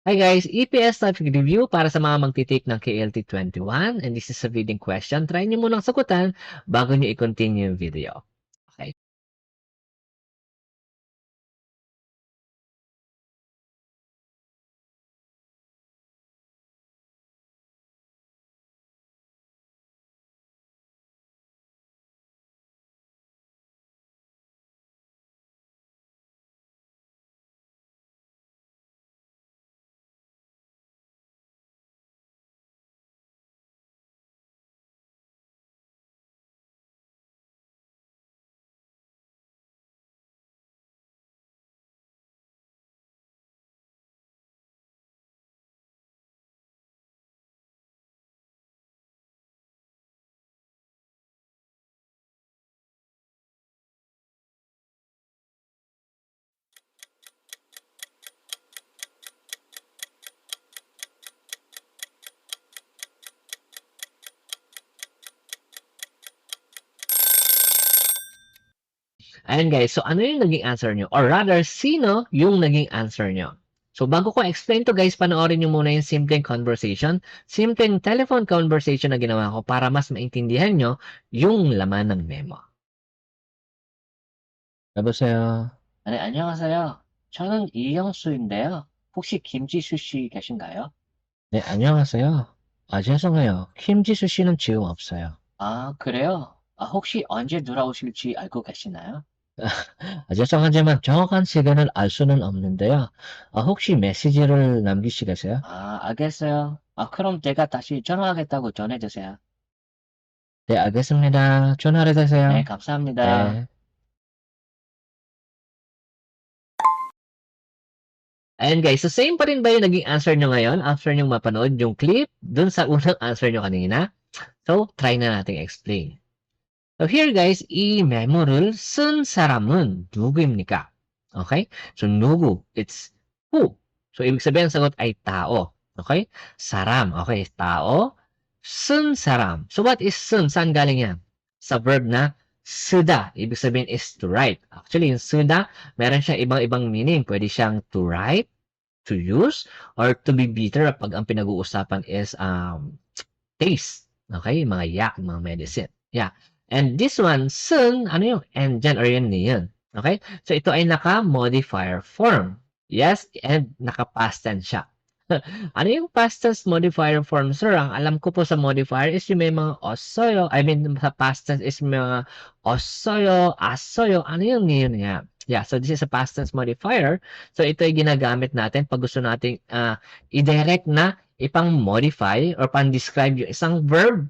Hi guys, EPS topic review para sa mga magtitake ng KLT21 and this is a reading question. Try nyo munang sagutan bago nyo i-continue yung video. Okay? Ayan guys, so ano yung naging answer nyo? Or rather, sino yung naging answer nyo? So bago ko explain to guys, panoorin nyo muna yung simpleng conversation, simpleng telephone conversation na ginawa ko para mas maintindihan nyo yung laman ng memo. 여보세요. 네, 안녕하세요. 저는 이영수인데요. 혹시 김지수 씨 계신가요? 네, 안녕하세요. 죄송해요. 김지수 씨는 지금 없어요. 아, 그래요? 혹시 언제 돌아오실지 알고 계시나요? 죄송하지만 정확한 시간을 알 수는 없는데요. 혹시 메시지를 남기시겠어요? 알겠어요. 그럼 제가 다시 전화하겠다고 전해주세요. 네, 알겠습니다. 전화를 주세요. 네, 감사합니다. 네. Ayan guys, so same pa rin ba yung naging answer nyo ngayon after nyo mapanood yung clip dun sa unang answer nyo kanina? So, try na natin explain. So here guys, 이 메모를 쓴 사람은 누구입니까? Okay? So 누구, it's who. So ibig sabihin ang sagot ay tao. Okay? Saram, okay, tao. 쓴 사람. So what is 쓴? Saan galing yan? Sa verb na 쓰다. Ibig sabihin is to write. Actually, yung 쓰다, meron siyang ibang-ibang meaning. Pwede siyang to write, to use, or to be bitter pag ang pinag-uusapan is taste. Okay? Mga yak, mga medicine. Yeah. And this one, soon, ano yung engine or yun niyan. Okay? So, ito ay naka-modifier form. Yes, and naka-past tense siya. Ano yung past tense modifier form, sir? Ang alam ko po sa modifier is yung may mga osoyo. I mean, sa past tense is mga osoyo, asoyo. Ano yung niyan niya? Yeah, so this is a past tense modifier. So, ito ay ginagamit natin pag gusto nating i-direct na ipang-modify or pang-describe yung isang verb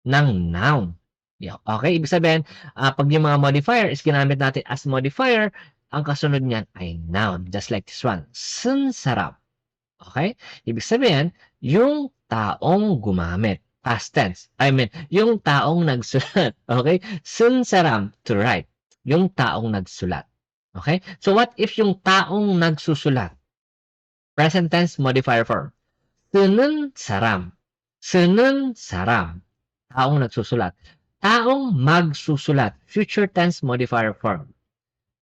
ng noun. Yeah, okay? Ibig sabihin, pag yung mga modifier is ginamit natin as modifier, ang kasunod niyan ay noun. Just like this one. Sunsarap. Okay? Ibig sabihin, yung taong gumamit. Past tense. I mean, yung taong nagsulat. Okay? Sunsaram, to write. Yung taong nagsulat. Okay? So, what if yung taong nagsusulat? Present tense modifier form. Sy는 saram. Sy는 saram. Taong nagsusulat. Taong magsusulat. Future tense modifier form.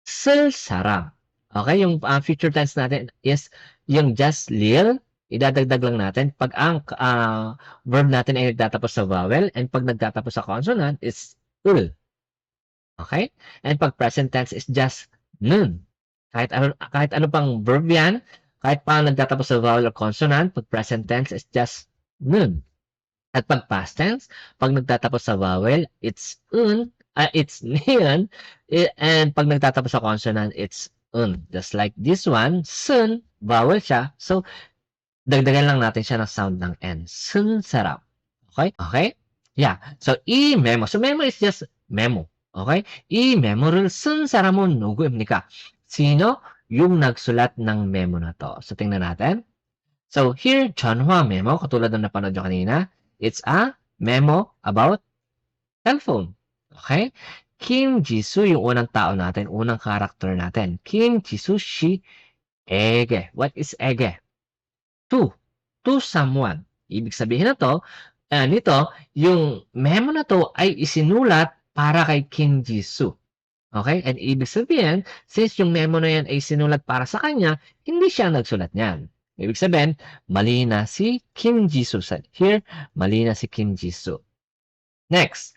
Sel saram. Okay, yung future tense natin is yung just lil. Idadagdag lang natin pag ang verb natin ay nagtatapos sa vowel and pag nagtatapos sa consonant is ul. Okay? And pag present tense is just nun. Kahit ano pang verb yan, kahit pa nagtatapos sa vowel or consonant, pag present tense is just nun. At pag past tense, pag nagtatapos sa vowel, it's it's niyan, and pag nagtatapos sa consonant, it's Just like this one, sun, vowel siya. So, dagdagan lang natin siya ng sound ng N. Sun sarap. Okay? Okay? Yeah. So, i-memo. So, memo is just memo. Okay? I-memo를 쓴 사람은 누구입니까? Sino yung nagsulat ng memo na to? So, tingnan natin. So, here, Chunhua memo, katulad ng napanood nyo kanina, it's a memo about cellphone. Okay? Kim Jisoo, yung unang tao natin, unang character natin. Kim Jisoo si ege. What is ege? To. To someone. Ibig sabihin na to, nito, yung memo na to ay isinulat para kay Kim Jisoo. Okay? And ibig sabihin, since yung memo na yan ay sinulat para sa kanya, hindi siya nagsulat niyan. Ibig sabihin, mali na si Kim Jisoo. Here, mali na si Kim Jisoo. Next.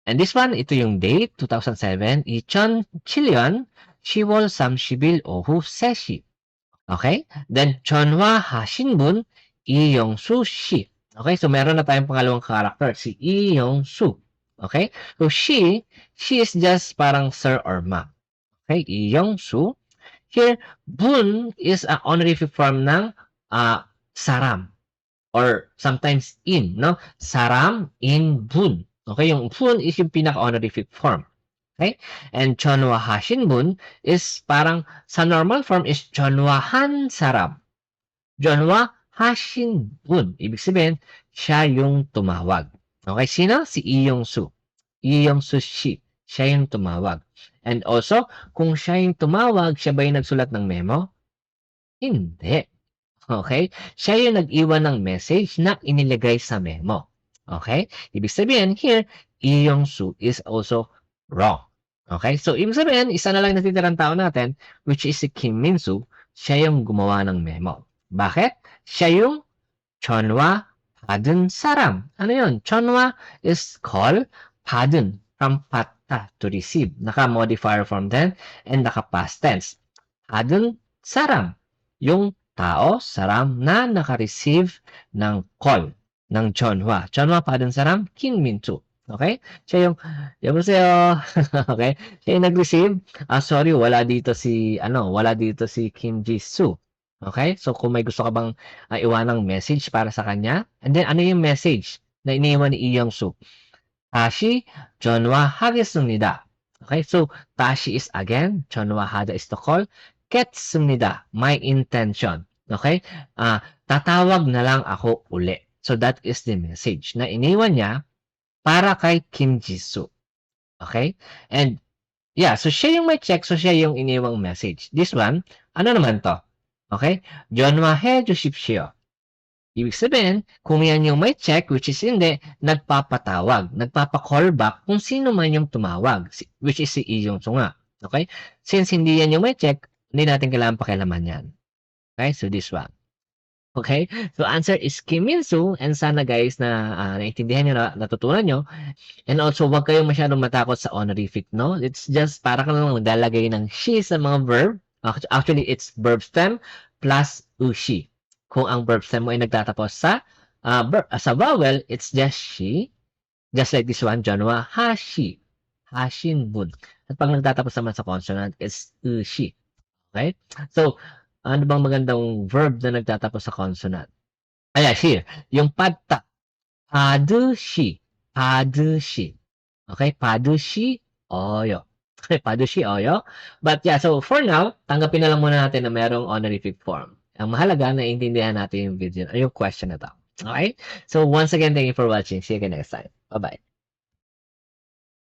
And this one, ito yung date, 2007. 이천 7년 10월 30일 오후 3시. Okay? Then, 전화하신 분, 이영수 씨. Okay? So, meron na tayong pangalawang character, si 이영수. Okay? So, she is just parang sir or ma. Okay? 이영수. Here, bun is an honorific form ng saram or sometimes in, no? Saram in bun. Okay? Yung bun is yung pinaka-honorific form. Okay? And 전화하신 분 is parang sa normal form is 전화한 사람. 전화하신 분. Ibig sabihin, siya yung tumawag. Okay? Sino? Si Iyongsu. Iyongsu shi. Siya yung tumawag. And also, kung siya yung tumawag, siya ba yung nagsulat ng memo? Hindi. Okay? Siya yung nag-iwan ng message na inilagay sa memo. Okay? Ibig sabihin, here, Iyongsu is also wrong. Okay? So, ibig sabihin, isa na lang natitirang tao natin, which is si Kim Min-soo, siya yung gumawa ng memo. Bakit? Siya yung 전화 받은 사람. Ano yun? 전화 is call, 받은, from 받다, to receive. Naka-modifier form then, and naka-past tense. 받은 사람. Yung tao, saram, na naka-receive ng call, ng 전화. 전화 받은 사람, Kim Min-soo. Okay? Siya yung, 여보세요. Okay? Siya yung nag-receive. Sorry, wala dito si Kim Jisoo. Okay? So, kung may gusto ka bang iwanang message para sa kanya, and then, ano yung message na iniwan ni Iyongsu? 다시 전화하겠습니다. Okay? So, 다시 is again, 전화하다 is to call, 겠습니다. My intention. Okay? Tatawag na lang ako uli. So, that is the message na iniwan niya para kay Kim Jisoo. Okay? And, yeah, so siya yung may check, so siya yung iniwang message. This one, ano naman to? Okay? 전화해 주십시오. Ibig sabihin, kung yan yung may check, which is hindi, nagpapatawag, nagpapa-call back kung sino man yung tumawag, which is si Iyongsu nga. Okay? Since hindi yan yung may check, hindi natin kailangan pakialaman yan. Okay? So, this one. Okay? So, answer is Kim Min-soo, and sana guys na naintindihan nyo, natutunan nyo. And also, huwag kayong masyadong matakot sa honorific, no? It's just para ka lang maglalagay ng she sa mga verb. Actually, it's verb stem plus ushi. Kung ang verb stem mo ay nagtatapos sa vowel, it's just she. Just like this one, Janwa, hashi. Hashin bun. At pag nagtatapos naman sa consonant, it's ushi. Okay? So, ano bang magandang verb na nagtatapos sa consonant? Ayan, here. Yung padta. Padushi. Padushi. Okay? Padushi, oyo. Okay, padushi, oyo. But yeah, so for now, tanggapin na lang muna natin na merong honorific form. Ang mahalaga, naiintindihan natin yung video, yung question na to. Okay? So once again, thank you for watching. See you again next time. Bye-bye.